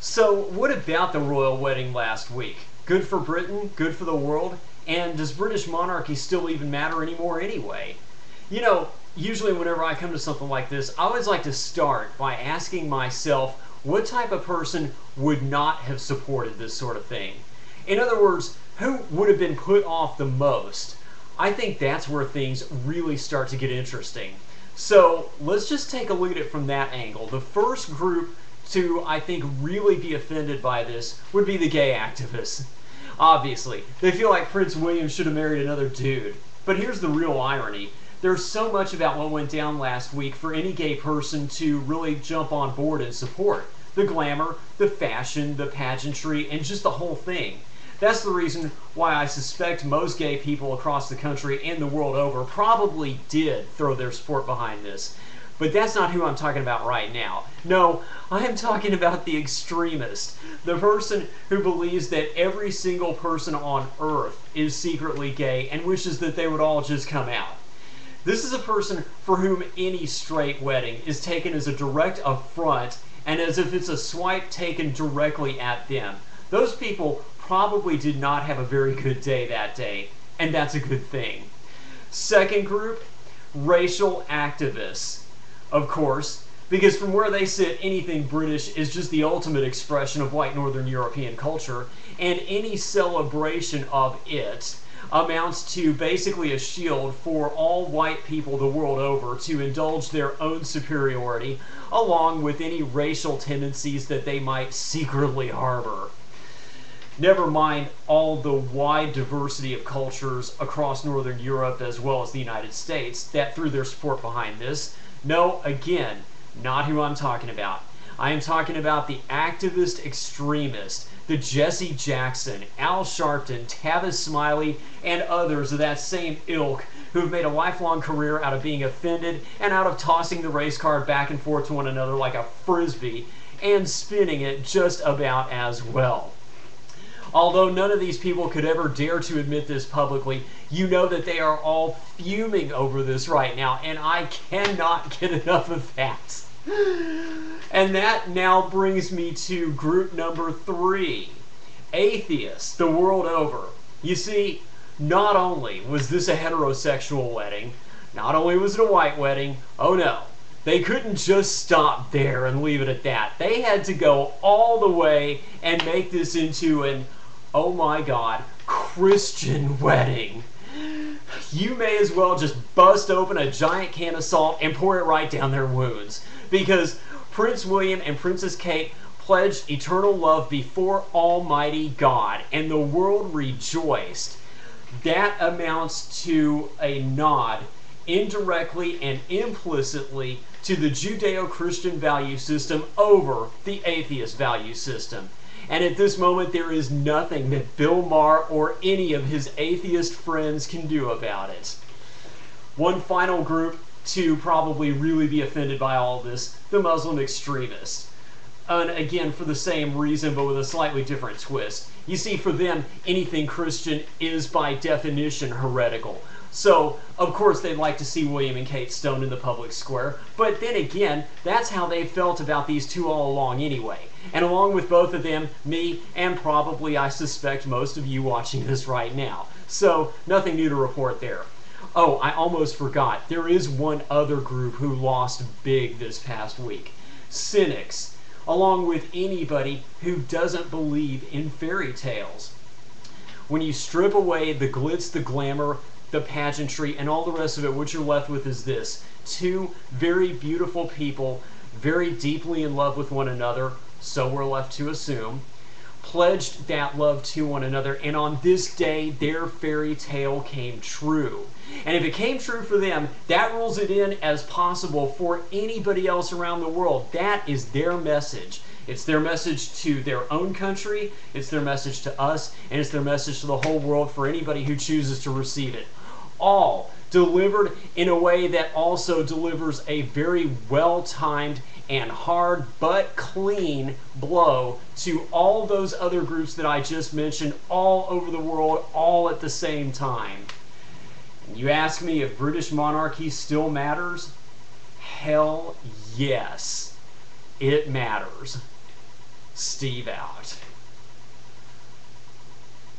So, what about the royal wedding last week? Good for Britain? Good for the world? And does British monarchy still even matter anymore anyway? You know, usually whenever I come to something like this, I always like to start by asking myself what type of person would not have supported this sort of thing. In other words, who would have been put off the most? I think that's where things really start to get interesting. So let's just take a look at it from that angle. The first group to, I think, really be offended by this would be the gay activists. Obviously, they feel like Prince William should have married another dude. But here's the real irony. There's so much about what went down last week for any gay person to really jump on board and support. The glamour, the fashion, the pageantry, and just the whole thing. That's the reason why I suspect most gay people across the country and the world over probably did throw their support behind this. But that's not who I'm talking about right now. No, I am talking about the extremist. The person who believes that every single person on earth is secretly gay and wishes that they would all just come out. This is a person for whom any straight wedding is taken as a direct affront and as if it's a swipe taken directly at them. Those people probably did not have a very good day that day, and that's a good thing. Second group, racial activists. Of course, because from where they sit, anything British is just the ultimate expression of white Northern European culture, and any celebration of it amounts to basically a shield for all white people the world over to indulge their own superiority, along with any racial tendencies that they might secretly harbor. Never mind all the wide diversity of cultures across Northern Europe as well as the United States that threw their support behind this. No, again, not who I'm talking about. I am talking about the activist extremist, the Jesse Jackson, Al Sharpton, Tavis Smiley, and others of that same ilk who have made a lifelong career out of being offended and out of tossing the race card back and forth to one another like a frisbee and spinning it just about as well. Although none of these people could ever dare to admit this publicly, you know that they are all fuming over this right now, and I cannot get enough of that. And that now brings me to group number 3, atheists the world over. You see, not only was this a heterosexual wedding, not only was it a white wedding, oh no, they couldn't just stop there and leave it at that. They had to go all the way and make this into an, oh my God, Christian wedding. You may as well just bust open a giant can of salt and pour it right down their wounds. Because Prince William and Princess Kate pledged eternal love before Almighty God, and the world rejoiced. That amounts to a nod, indirectly and implicitly, to the Judeo-Christian value system over the atheist value system. And at this moment, there is nothing that Bill Maher or any of his atheist friends can do about it. One final group to probably really be offended by all this, the Muslim extremists. And again, for the same reason, but with a slightly different twist. You see, for them, anything Christian is by definition heretical. So, of course, they'd like to see William and Kate stoned in the public square. But then again, that's how they felt about these two all along anyway. And along with both of them, me, and probably, I suspect, most of you watching this right now. So, nothing new to report there. Oh, I almost forgot. There is one other group who lost big this past week. Cynics, along with anybody who doesn't believe in fairy tales. When you strip away the glitz, the glamour, the pageantry, and all the rest of it, what you're left with is this. Two very beautiful people, very deeply in love with one another, so we're left to assume, pledged that love to one another, and on this day, their fairy tale came true. And if it came true for them, that rules it in as possible for anybody else around the world. That is their message. It's their message to their own country, it's their message to us, and it's their message to the whole world for anybody who chooses to receive it. All delivered in a way that also delivers a very well-timed and hard but clean blow to all those other groups that I just mentioned all over the world, all at the same time. And you ask me if British monarchy still matters? Hell yes, it matters. Steve out.